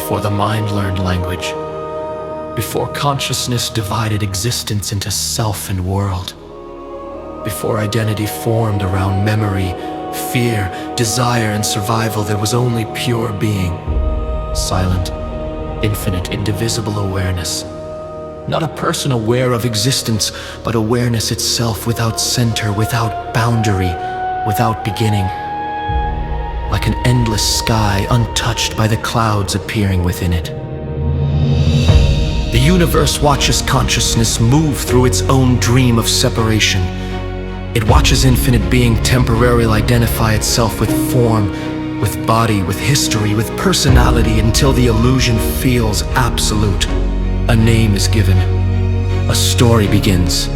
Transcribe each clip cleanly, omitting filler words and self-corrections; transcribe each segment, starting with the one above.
before the mind learned language, before consciousness divided existence into self and world, before identity formed around memory, fear, desire, and survival, there was only pure being, silent, infinite, indivisible awareness. Not a person aware of existence, but awareness itself, without center, without boundary, without beginning. Like an endless sky, untouched by the clouds appearing within it. The universe watches consciousness move through its own dream of separation. It watches infinite being temporarily identify itself with form, with body, with history, with personality, until the illusion feels absolute. A name is given. A story begins.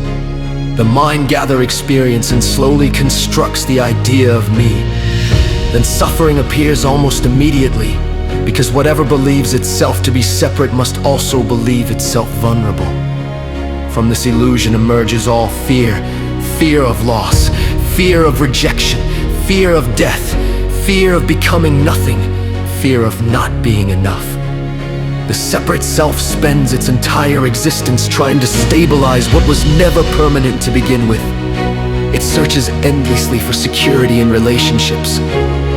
The mind gathers experience and slowly constructs the idea of me. Then suffering appears almost immediately, because whatever believes itself to be separate must also believe itself vulnerable. From this illusion emerges all fear. Fear of loss, fear of rejection, fear of death, fear of becoming nothing, fear of not being enough. The separate self spends its entire existence trying to stabilize what was never permanent to begin with. It searches endlessly for security in relationships,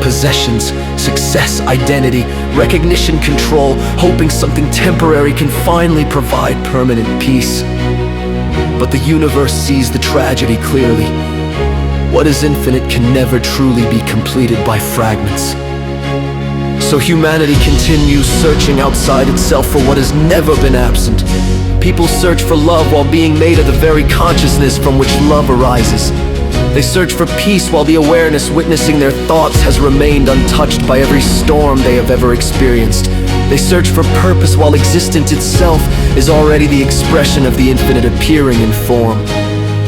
possessions, success, identity, recognition, control, hoping something temporary can finally provide permanent peace. But the universe sees the tragedy clearly. What is infinite can never truly be completed by fragments. So humanity continues searching outside itself for what has never been absent. People search for love while being made of the very consciousness from which love arises. They search for peace while the awareness witnessing their thoughts has remained untouched by every storm they have ever experienced. They search for purpose while existence itself is already the expression of the infinite appearing in form.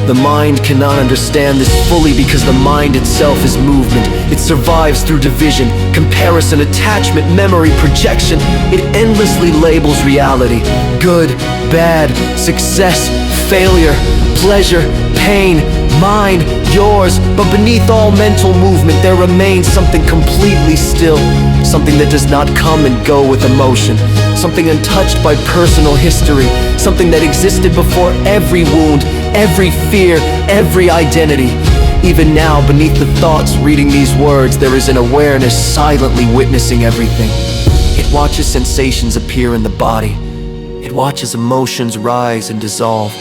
The mind cannot understand this fully because the mind itself is movement. It survives through division, comparison, attachment, memory, projection. It endlessly labels reality. Good, bad, success, failure, pleasure, pain, mine, yours. But beneath all mental movement there remains something completely still. Something that does not come and go with emotion. Something untouched by personal history. Something that existed before every wound, every fear, every identity. Even now, beneath the thoughts reading these words, there is an awareness silently witnessing everything. It watches sensations appear in the body. It watches emotions rise and dissolve.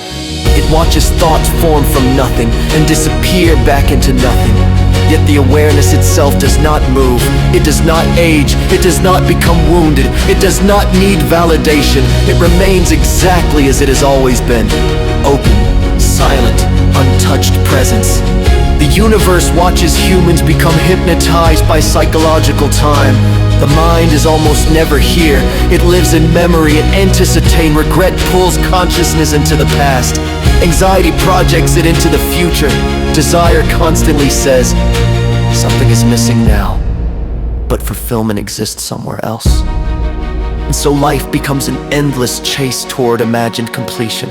It watches thoughts form from nothing and disappear back into nothing. Yet the awareness itself does not move. It does not age. It does not become wounded. It does not need validation. It remains exactly as it has always been. Open, silent, untouched presence. The universe watches humans become hypnotized by psychological time. The mind is almost never here. It lives in memory and anticipating. Regret pulls consciousness into the past. Anxiety projects it into the future. Desire constantly says, something is missing now, but fulfillment exists somewhere else. And so life becomes an endless chase toward imagined completion.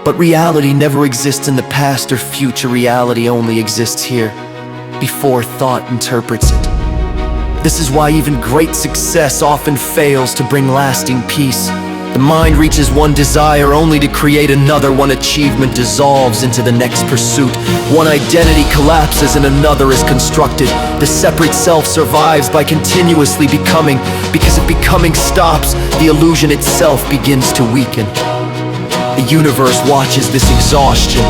But reality never exists in the past or future. Reality only exists here, before thought interprets it. This is why even great success often fails to bring lasting peace. The mind reaches one desire only to create another. One achievement dissolves into the next pursuit. One identity collapses and another is constructed. The separate self survives by continuously becoming. Because if becoming stops, the illusion itself begins to weaken. The universe watches this exhaustion.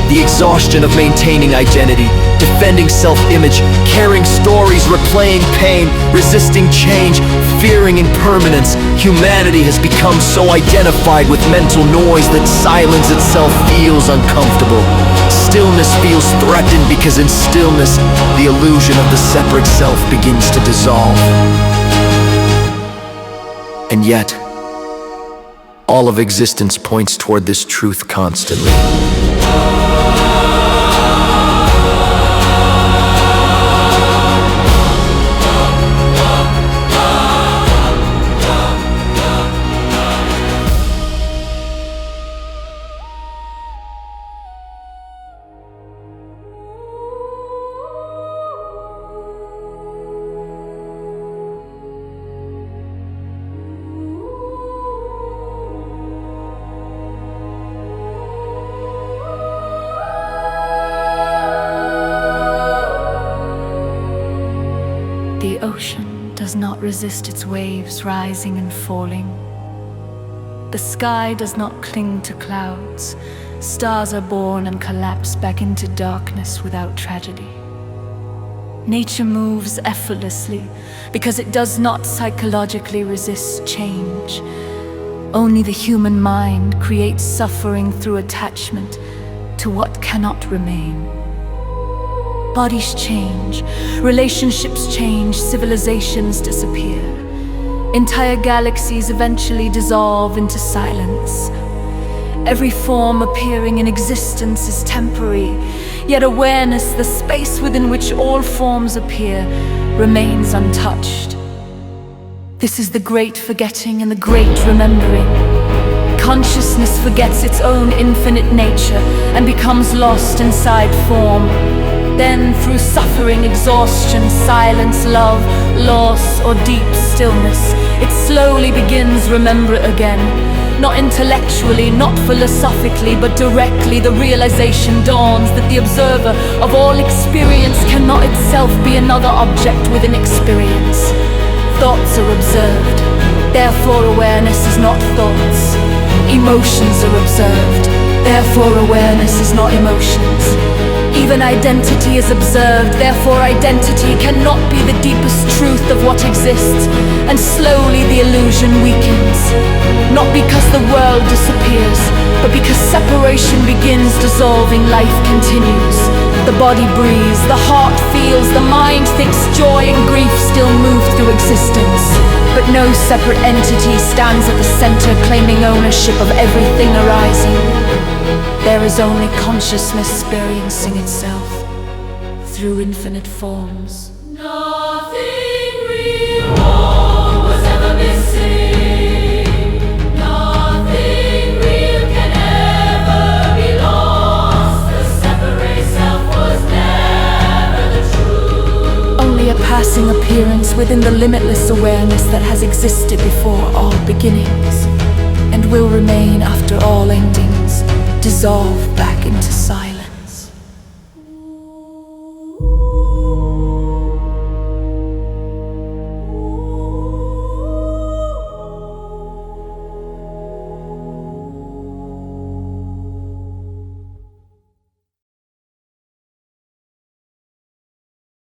The exhaustion of maintaining identity, defending self-image, carrying stories, replaying pain, resisting change, fearing impermanence. Humanity has become so identified with mental noise that silence itself feels uncomfortable. Stillness feels threatened because in stillness, the illusion of the separate self begins to dissolve. And yet, all of existence points toward this truth constantly. ocean does not resist its waves rising and falling. The sky does not cling to clouds. Stars are born and collapse back into darkness without tragedy. Nature moves effortlessly because it does not psychologically resist change. Only the human mind creates suffering through attachment to what cannot remain. Bodies change, relationships change, civilizations disappear. Entire galaxies eventually dissolve into silence. Every form appearing in existence is temporary, yet awareness, the space within which all forms appear, remains untouched. This is the great forgetting and the great remembering. Consciousness forgets its own infinite nature and becomes lost inside form. Then, through suffering, exhaustion, silence, love, loss, or deep stillness, it slowly begins remember again. Not intellectually, not philosophically, but directly the realization dawns that the observer of all experience cannot itself be another object within experience. Thoughts are observed, therefore awareness is not thoughts. Emotions are observed, therefore awareness is not emotions. Even identity is observed, therefore identity cannot be the deepest truth of what exists, and slowly the illusion weakens. Not because the world disappears, but because separation begins dissolving, life continues. The body breathes, the heart feels, the mind thinks, joy and grief still move through existence. But no separate entity stands at the center claiming ownership of everything arising. There is only consciousness experiencing itself through infinite forms. Nothing real was ever missing. Nothing real can ever be lost. The separate self was never the truth. Only a passing appearance within the limitless awareness that has existed before all beginnings and will remain after all endings. Dissolve back into silence.